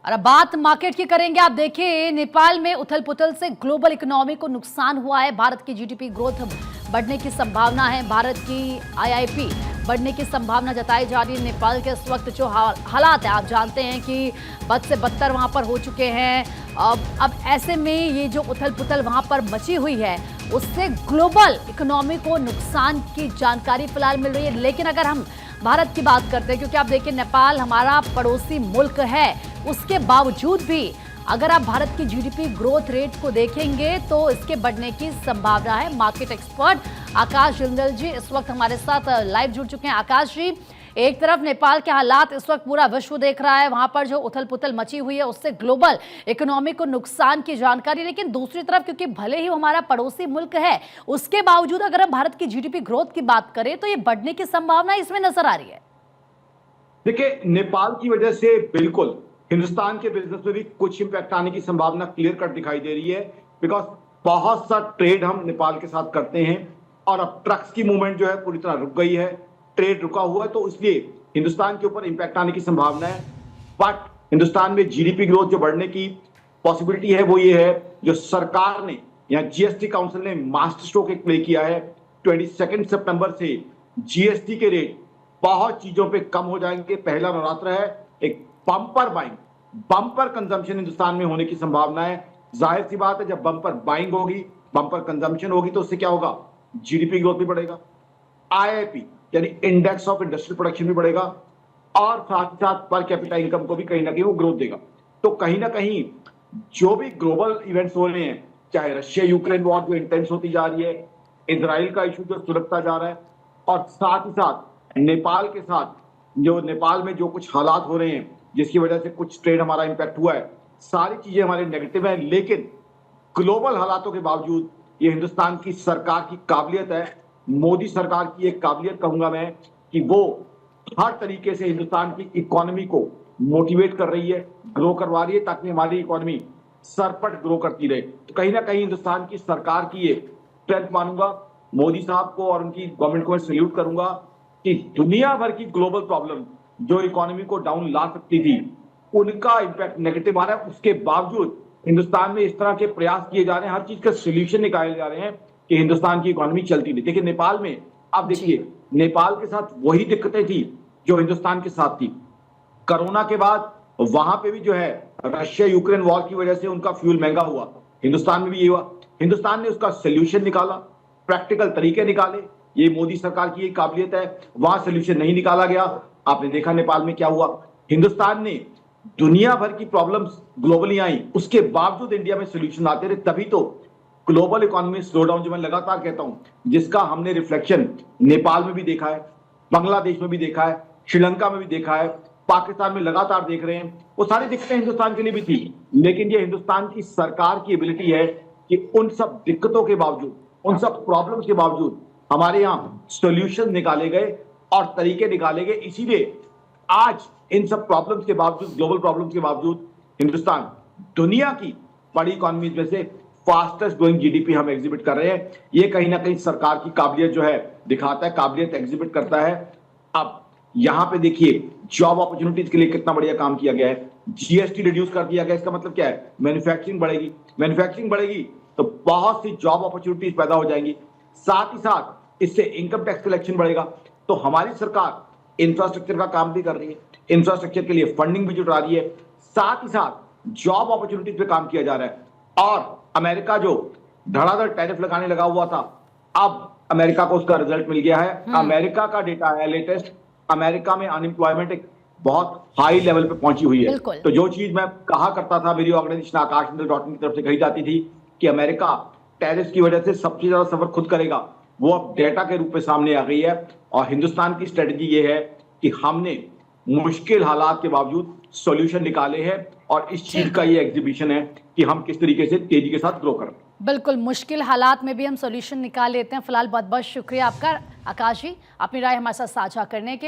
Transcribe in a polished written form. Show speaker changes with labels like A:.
A: और अब बात मार्केट की करेंगे। आप देखिए, नेपाल में उथल पुथल से ग्लोबल इकोनॉमी को नुकसान हुआ है। भारत की जीडीपी ग्रोथ बढ़ने की संभावना है, भारत की आईआईपी बढ़ने की संभावना जताई जा रही है। नेपाल के इस वक्त जो हालात है, आप जानते हैं कि बद से बदतर वहां पर हो चुके हैं। अब ऐसे में ये जो उथल पुथल वहां पर मची हुई है, उससे ग्लोबल इकोनॉमी को नुकसान की जानकारी फिलहाल मिल रही है। लेकिन अगर हम भारत की बात करते हैं, क्योंकि आप देखिए नेपाल हमारा पड़ोसी मुल्क है, उसके बावजूद भी अगर आप भारत की जीडीपी ग्रोथ रेट को देखेंगे तो इसके बढ़ने की संभावना है। मार्केट एक्सपर्ट आकाश जिंदल जी इस वक्त हमारे साथ लाइव जुड़ चुके हैं। आकाश जी, एक तरफ नेपाल के हालात इस वक्त पूरा विश्व देख रहा है, वहां पर जो उथल पुथल मची हुई है उससे ग्लोबल इकोनॉमी को नुकसान की जानकारी, लेकिन दूसरी तरफ क्योंकि भले ही वो हमारा पड़ोसी मुल्क है, उसके बावजूद अगर हम भारत की जीडीपी ग्रोथ की बात करें तो ये बढ़ने की संभावना इसमें नजर आ रही है।
B: देखिए, नेपाल की वजह से बिल्कुल हिंदुस्तान के बिजनेस में भी कुछ इंपैक्ट आने की संभावना क्लियर कट दिखाई दे रही है। बिकॉज बहुत सा ट्रेड हम नेपाल के साथ करते हैं और अब ट्रक्स की मूवमेंट जो है पूरी तरह रुक गई है, ट्रेड रुका हुआ है, तो इसलिए हिंदुस्तान के ऊपर इंपैक्ट आने की संभावना है। बट हिंदुस्तान में जीडीपी ग्रोथ जो बढ़ने की पॉसिबिलिटी है वो ये है, जो सरकार ने या जीएसटी काउंसिल ने मास्टर स्ट्रोक एक प्ले किया है। 22 सितंबर से जीएसटी के रेट बहुत चीजों पे कम हो जाएंगे। पहला नवरात्र है, एक bumper buying, bumper consumption Hindustan में होने की संभावना है। जाहिर सी बात है, जब बम्पर बाइंग होगी, बम्पर कंजम्पशन होगी, तो उससे क्या होगा, जीडीपी ग्रोथ भी बढ़ेगा, आईआईपी यानी इंडेक्स ऑफ इंडस्ट्रियल प्रोडक्शन भी बढ़ेगा, और साथ ही साथ पर कैपिटा इनकम को भी कहीं ना कहीं वो ग्रोथ देगा। तो कहीं ना कहीं जो भी ग्लोबल इवेंट्स हो रहे हैं, चाहे रशिया यूक्रेन वॉर जो इंटेंस होती जा रही है, इजराइल का इशू जो सुलगता जा रहा है, और साथ ही साथ नेपाल के साथ जो नेपाल में जो कुछ हालात हो रहे हैं जिसकी वजह से कुछ ट्रेड हमारा इंपैक्ट हुआ है, सारी चीजें हमारे नेगेटिव है। लेकिन ग्लोबल हालातों के बावजूद ये हिंदुस्तान की सरकार की काबिलियत है, मोदी सरकार की एक काबिलियत कहूंगा मैं, कि वो हर तरीके से हिंदुस्तान की इकोनॉमी को मोटिवेट कर रही है, ग्रो करवा रही है, ताकि हमारी इकोनॉमी सरपट ग्रो करती रहे। तो कहीं ना कहीं हिंदुस्तान की सरकार की ये स्ट्रेंथ मानूंगा, मोदी साहब को और उनकी गवर्नमेंट को मैं सैल्यूट करूंगा कि दुनिया भर की ग्लोबल प्रॉब्लम जो इकोनॉमी को डाउन ला सकती थी, उनका इंपैक्ट नेगेटिव आ रहा है। उसके बावजूद हिंदुस्तान में इस तरह के प्रयास किए जा रहे हैं, हर चीज का सोल्यूशन निकाले जा रहे हैं कि हिंदुस्तान की इकोनॉमी चलती नहीं। देखिए नेपाल में, आप देखिए नेपाल के साथ वही दिक्कतें थी जो हिंदुस्तान के साथ थी। कोरोना के बाद वहां पे भी जो है रशिया यूक्रेन वॉर की वजह से उनका फ्यूल महंगा हुआ, हिंदुस्तान में भी ये हुआ। हिंदुस्तान ने उसका सोल्यूशन निकाला, प्रैक्टिकल तरीके निकाले, ये मोदी सरकार की काबिलियत है। वहां सोल्यूशन नहीं निकाला गया, आपने देखा नेपाल में क्या हुआ। हिंदुस्तान ने दुनिया भर की प्रॉब्लम्स ग्लोबली आई, उसके बावजूद इंडिया में सोल्यूशन आते रहे, तभी तो ग्लोबल इकोनॉमी स्लो डाउन जो मैं लगातार कहता हूं, जिसका हमने रिफ्लेक्शन नेपाल में भी देखा है, बांग्लादेश में भी देखा है, श्रीलंका में भी देखा है, पाकिस्तान में लगातार देख रहे हैं। वो सारी दिक्कतें हिंदुस्तान के लिए भी थी, लेकिन ये हिंदुस्तान की सरकार की एबिलिटी है कि उन सब दिक्कतों के बावजूद, उन सब प्रॉब्लम्स के बावजूद हमारे यहाँ सोल्यूशन निकाले गए और तरीके निकाले गए। इसीलिए आज इन सब प्रॉब्लम्स के बावजूद, ग्लोबल प्रॉब्लम्स के बावजूद, हिंदुस्तान दुनिया की बड़ी इकोनॉमीज में से फास्टेस्ट ग्रोइंग जीडीपी हम एग्जिबिट कर रहे हैं। ये कहीं ना कहीं सरकार की काबिलियत जो है दिखाता है, काबिलियत एग्जिबिट करता है। अब यहां पे देखिए जॉब अपॉर्चुनिटीज के लिए कितना बढ़िया काम किया गया है, जीएसटी रिड्यूस कर दिया गया। इसका मतलब क्या है, मैन्युफैक्चरिंग बढ़ेगी, मैन्युफैक्चरिंग बढ़ेगी तो बहुत सी जॉब अपॉर्चुनिटीज पैदा हो जाएंगी। साथ ही साथ इससे इनकम टैक्स कलेक्शन बढ़ेगा। तो हमारी सरकार इंफ्रास्ट्रक्चर का काम भी कर रही है, इंफ्रास्ट्रक्चर के लिए फंडिंग भी जुटा रही है, साथ ही साथ जॉब अपॉर्चुनिटीज पे काम किया जा रहा है। और अमेरिका जो धड़ाधड़ टैरिफ लगाने लगा हुआ था, अब अमेरिका को उसका रिजल्ट मिल गया है। अमेरिका का डेटा है लेटेस्ट, अमेरिका में अनएम्प्लॉयमेंट एक बहुत हाई लेवल पे पहुंची हुई है। तो जो चीज मैं कहा करता था, मेरी ऑर्गेनाइजेशन आकाशनिंदल.in की तरफ से कही जाती थी कि अमेरिका टैरिफ की वजह से सबसे ज्यादा सफर खुद करेगा, वो अब डेटा के रूप में सामने आ गई है। और हिंदुस्तान की स्ट्रेटजी ये है कि हमने मुश्किल हालात के बावजूद सॉल्यूशन निकाले हैं, और इस चीज का ये एग्जीबिशन है कि हम किस तरीके से तेजी के साथ ग्रो करें।
A: बिल्कुल, मुश्किल हालात में भी हम सॉल्यूशन निकाल लेते हैं। फिलहाल बहुत बहुत शुक्रिया आपका आकाश जी, अपनी राय हमारे साथ साझा करने के लिए।